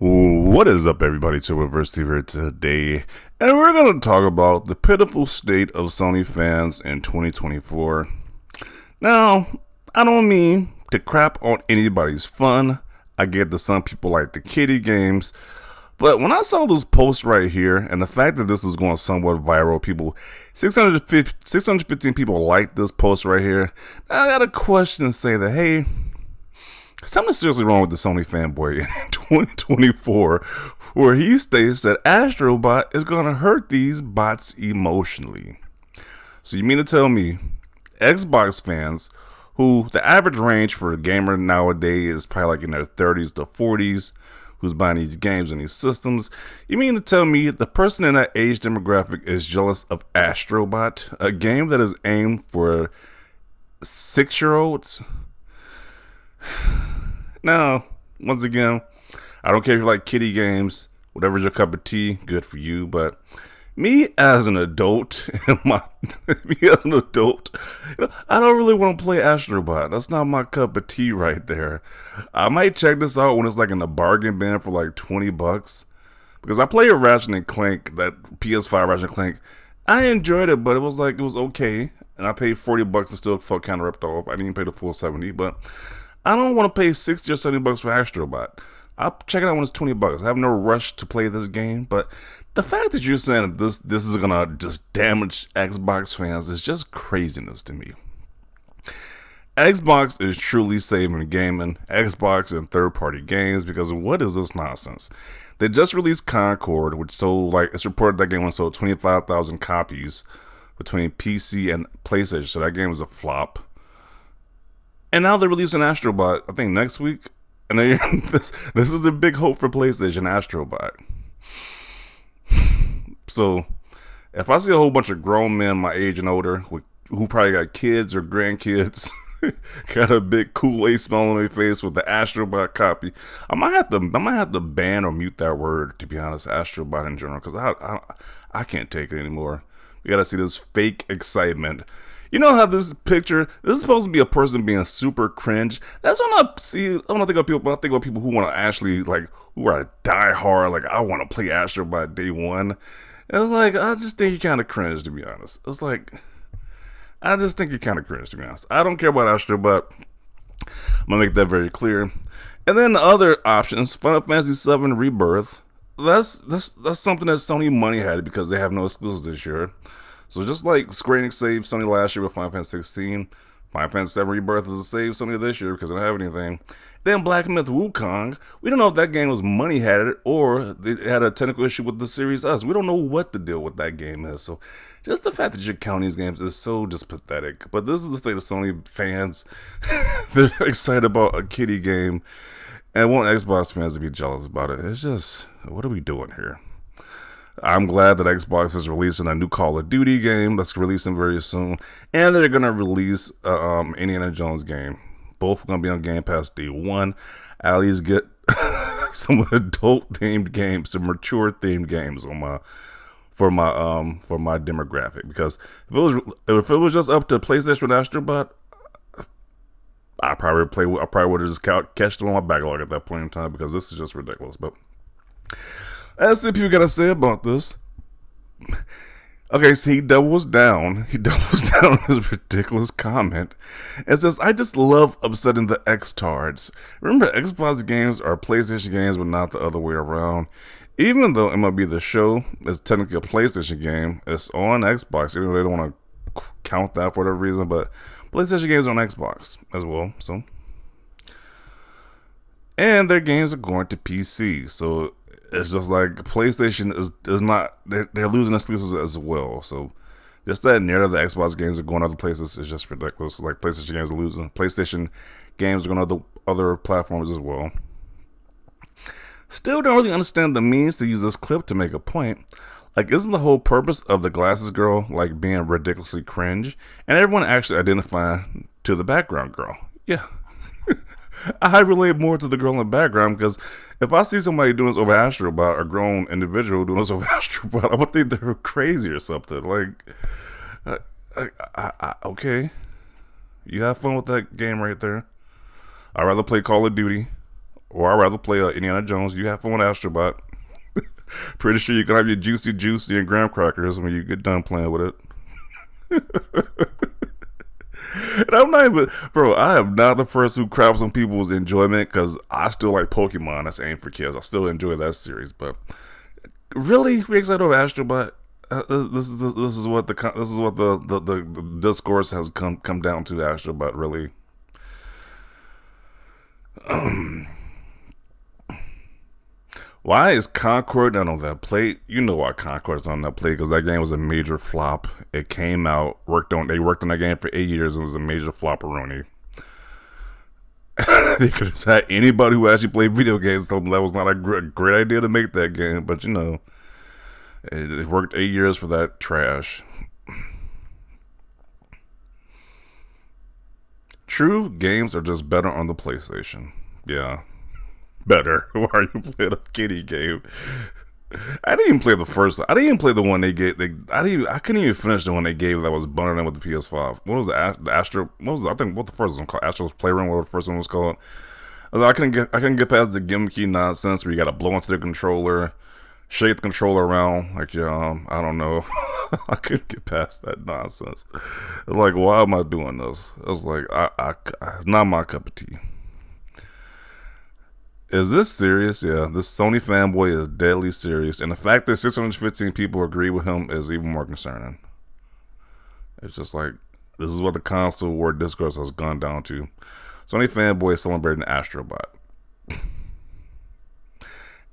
What is up, everybody? To Reverse here today, and we're going to talk about the pitiful state of Sony fans in 2024. Now, I don't mean to crap on anybody's fun. I get that some people like the kiddie games, but when I saw this post right here, and the fact that this was going somewhat viral, 615 people liked this post right here, I got a question and say that, hey, something seriously wrong with the Sony fanboy in 2024, where he states that Astrobot is going to hurt these bots emotionally. So you mean to tell me Xbox fans, who the average range for a gamer nowadays is probably like in their 30s to 40s, who's buying these games and these systems, you mean to tell me the person in that age demographic is jealous of Astrobot, a game that is aimed for 6-year-olds? Now, once again, I don't care if you like kiddie games, whatever's your cup of tea, good for you. But me as an adult, I don't really want to play Astrobot. That's not my cup of tea right there. I might check this out when it's like in the bargain bin for like $20, because I play a Ratchet and Clank, that PS5 Ratchet and Clank. I enjoyed it, but it was okay, and I paid $40 and still felt kind of ripped off. I didn't pay the full 70, but I don't want to pay 60 or $70 for Astrobot. I'll check it out when it's $20. I have no rush to play this game, but the fact that you're saying that this is gonna just damage Xbox fans is just craziness to me. Xbox is truly saving gaming, Xbox and third-party games, because what is this nonsense? They just released Concord, which sold, it's reported that game sold 25,000 copies between PC and PlayStation, so that game was a flop. And now they're releasing Astrobot, I think next week. And this is the big hope for PlayStation, Astrobot. So, if I see a whole bunch of grown men my age and older who probably got kids or grandkids, got a big Kool-Aid smell on their face with the Astrobot copy, I might have to ban or mute that word, to be honest, Astrobot in general, because I can't take it anymore. We gotta see this fake excitement. You know how this picture, this is supposed to be a person being super cringe. That's when I think about people who want to actually, who are diehard, I want to play Astrobot day one. It's I just think you're kind of cringe, to be honest. I just think you're kind of cringe, to be honest. I don't care about Astrobot. I'm going to make that very clear. And then the other options, Final Fantasy VII Rebirth. That's something that Sony money had because they have no exclusives this year. So just like Square Enix saved Sony last year with Final Fantasy 16, Final Fantasy VII Rebirth is a save Sony this year because they don't have anything. Then Black Myth Wukong, we don't know if that game was money had it or they had a technical issue with the Series S. We don't know what the deal with that game is. So just the fact that you're counting these games is so just pathetic. But this is the state of Sony fans. They're excited about a kiddie game and want Xbox fans to be jealous about it. It's just, what are we doing here? I'm glad that Xbox is releasing a new Call of Duty game that's releasing very soon, and they're gonna release Indiana Jones game. Both are gonna be on Game Pass day one. At least get some adult themed games, some mature themed games on for my demographic. Because if it was just up to PlayStation Astrobot, I probably would have just catched it on my backlog at that point in time, because this is just ridiculous. But that's what people gotta say about this. Okay, so he doubles down on his ridiculous comment and says, I just love upsetting the X-tards. Remember, Xbox games are PlayStation games, but not the other way around. Even though MLB The Show is technically a PlayStation game, it's on Xbox, even though they don't want to count that for whatever reason, but PlayStation games are on Xbox as well, so. And their games are going to PC, so it's just like PlayStation is not, they're losing exclusives as well. So just that narrative that Xbox games are going other places is just ridiculous. Like PlayStation games are losing. PlayStation games are going to other platforms as well. Still don't really understand the means to use this clip to make a point. Isn't the whole purpose of the glasses girl being ridiculously cringe? And everyone actually identifying to the background girl. Yeah. I relate more to the girl in the background, because if I see somebody doing this over Astrobot, a grown individual doing this over Astrobot, I would think they're crazy or something. Okay, you have fun with that game right there. I'd rather play Call of Duty Or I'd rather play Indiana Jones. You have fun with Astrobot. Pretty sure you can have your juicy and graham crackers when you get done playing with it. And I'm not even, bro. I am not the person who craps on people's enjoyment because I still like Pokemon. That's aimed for kids. I still enjoy that series, but really, we excited over Astrobot. This is what the discourse has come down to. Astrobot, really. Why is Concord not on that plate? You know why Concord's on that plate, because that game was a major flop. It came out, they worked on that game for 8 years, and it was a major flop-a-rooney. They could have had anybody who actually played video games tell them that was not a great idea to make that game, but you know, it worked 8 years for that trash. True, games are just better on the PlayStation. Yeah. Better. Why are you playing a kitty game? I didn't even play the first. I didn't even play the one they gave. I couldn't even finish the one they gave that was bundled in with the PS5. What was the Astro? What was I think what the first one called? Astro's Playroom. What the first one was called? I couldn't get past the gimmicky nonsense where you got to blow into the controller, shake the controller around like I don't know. I couldn't get past that nonsense. It's like, why am I doing this? I was like, it's not my cup of tea. Is this serious? Yeah, this Sony fanboy is deadly serious. And the fact that 615 people agree with him is even more concerning. It's just like, this is what the console war discourse has gone down to. Sony fanboy is celebrating Astrobot.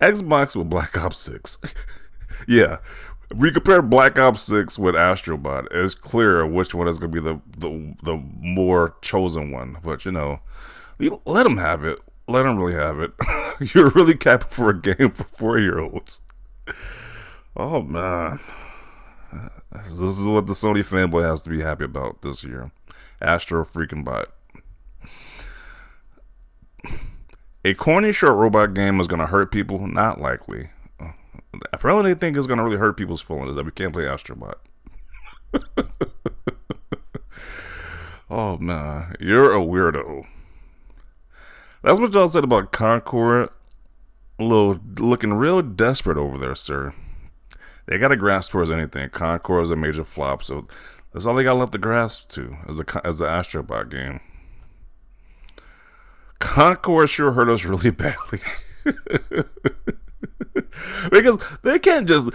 Xbox with Black Ops 6. Yeah, we compare Black Ops 6 with Astrobot. It's clear which one is going to be the more chosen one. But, you know, let them have it. Let them really have it. You're really capping for a game for 4-year-olds. Oh, man. This is what the Sony fanboy has to be happy about this year. Astro freaking bot. A corny short robot game is going to hurt people? Not likely. Apparently they think it's going to really hurt people's feelings that we can't play Astrobot. Oh, man. You're a weirdo. That's what y'all said about Concord. Looking real desperate over there, sir. They got to grasp towards anything. Concord is a major flop, so that's all they got left to grasp to as the Astrobot game. Concord sure hurt us really badly. Because they can't just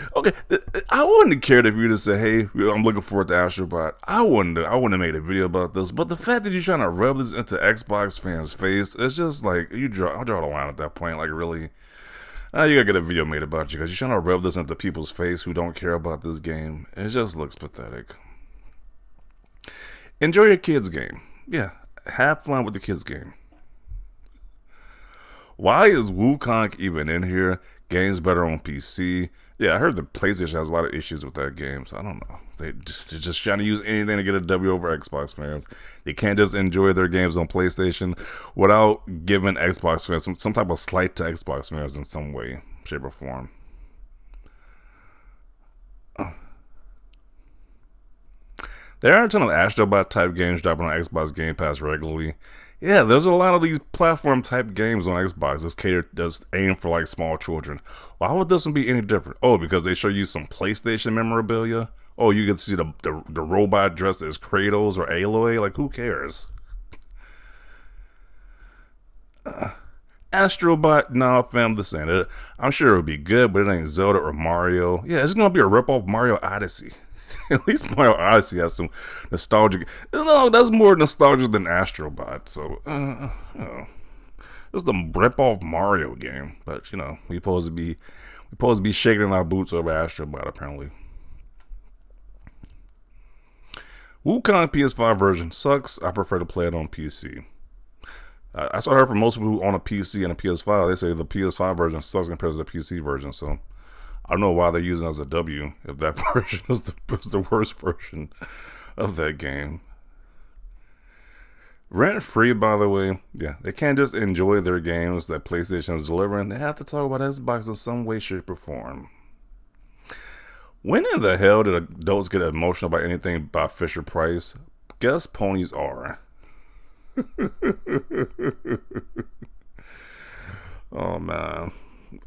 I wouldn't have cared if you just said, "Hey, I'm looking forward to Astrobot." I wouldn't have made a video about this. But the fact that you're trying to rub this into Xbox fans' face, it's just like I'll draw the line at that point. Like, really, you gotta get a video made about you because you're trying to rub this into people's face who don't care about this game. It just looks pathetic. Enjoy your kids' game. Yeah, have fun with the kids' game. Why is Wukong even in here? Game's better on PC. Yeah, I heard the PlayStation has a lot of issues with that game, so I don't know. They're just trying to use anything to get a W over Xbox fans. They can't just enjoy their games on PlayStation without giving Xbox fans some type of slight to Xbox fans in some way, shape, or form. There are a ton of Astrobot type games dropping on Xbox Game Pass regularly. Yeah, there's a lot of these platform type games on Xbox that's aimed for like small children. Why would this one be any different? Oh, because they show you some PlayStation memorabilia. Oh, you get to see the robot dressed as Kratos or Aloy. Like, who cares? Astrobot, nah, fam, this ain't it. I'm sure it would be good, but it ain't Zelda or Mario. Yeah, it's gonna be a ripoff Mario Odyssey. At least Mario Odyssey has some nostalgic. No, that's more nostalgia than Astrobot. So, it's the rip-off Mario game. But you know, we supposed to be shaking our boots over Astrobot. Apparently, Wukong PS5 version sucks. I prefer to play it on PC. I saw her from most people who own a PC and a PS5. They say the PS5 version sucks compared to the PC version. So I don't know why they're using it as a W if that version is the worst version of that game. Rent free, by the way. Yeah, they can't just enjoy their games that PlayStation is delivering. They have to talk about Xbox in some way, shape, or form. When in the hell did adults get emotional about anything by Fisher Price? Guess ponies are. Oh man,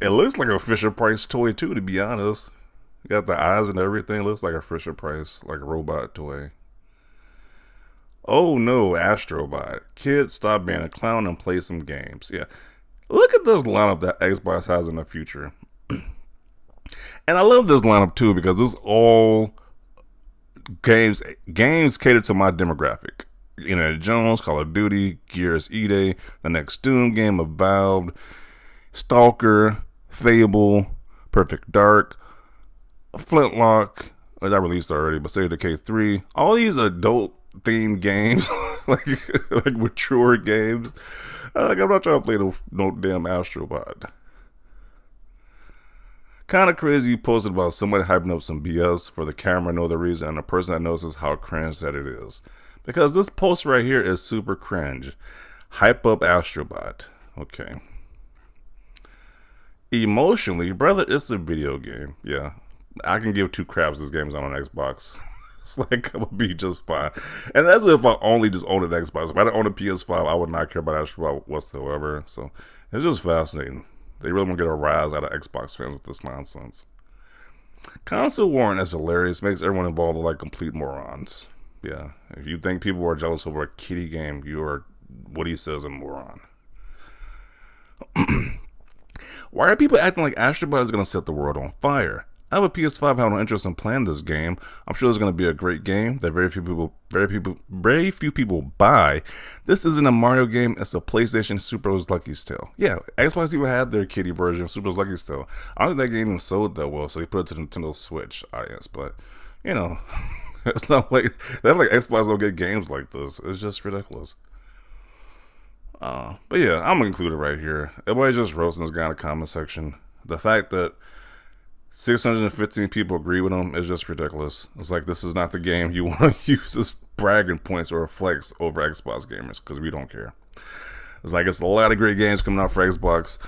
it looks like a Fisher Price toy too. To be honest, got the eyes and everything. Looks like a Fisher Price, like a robot toy. Oh no, Astrobot. Kids, stop being a clown and play some games. Yeah, look at this lineup that Xbox has in the future. And I love this lineup too because this is all games cater to my demographic. Jones, Call of Duty, Gears E-Day, the next Doom game, Avowed, Stalker, Fable, Perfect Dark, Flintlock. That released already, but State of Decay 3. All these adult themed games, like like mature games. Like I'm not trying to play no damn Astrobot. Kind of crazy you posted about somebody hyping up some BS for the camera, no other reason, and a person that notices how cringe that it is. Because this post right here is super cringe. Hype up Astrobot. Okay. Emotionally, brother, it's a video game. Yeah. I can give two craps this game's on an Xbox. It's like, I'm gonna be just fine. And that's if I only just owned an Xbox. If I didn't own a PS5, I would not care about Astrobot whatsoever. So, it's just fascinating. They really want to get a rise out of Xbox fans with this nonsense. Console warrant is hilarious. Makes everyone involved like complete morons. Yeah, if you think people are jealous over a kiddie game, you are, what he says, a moron. Why are people acting like Astrobot is going to set the world on fire? I have a PS5, have no interest in playing this game. I'm sure it's going to be a great game that very few people buy. This isn't a Mario game. It's a PlayStation Super's Lucky's Tale. Yeah, Xbox even had their kiddie version of Super's Lucky's Tale. I don't think that game even sold that well, so they put it to the Nintendo Switch audience. But it's not like Xbox don't get games like this. It's just ridiculous. But yeah, I'm gonna include it right here. Everybody's just roasting this guy in the comment section. The fact that 615 people agree with him is just ridiculous. It's like this is not the game you want to use as bragging points or flex over Xbox gamers because we don't care. It's like it's a lot of great games coming out for Xbox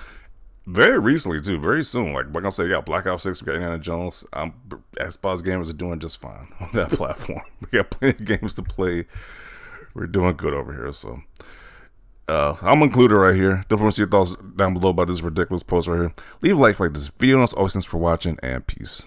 very recently too, very soon. Like I say, yeah, Black Ops 6, we got Indiana Jones. Xbox gamers are doing just fine on that platform. We got plenty of games to play. We're doing good over here, so. I'm included right here. Don't forget to see your thoughts down below about this ridiculous post right here. Leave a like for this video. And as always, thanks for watching, and peace.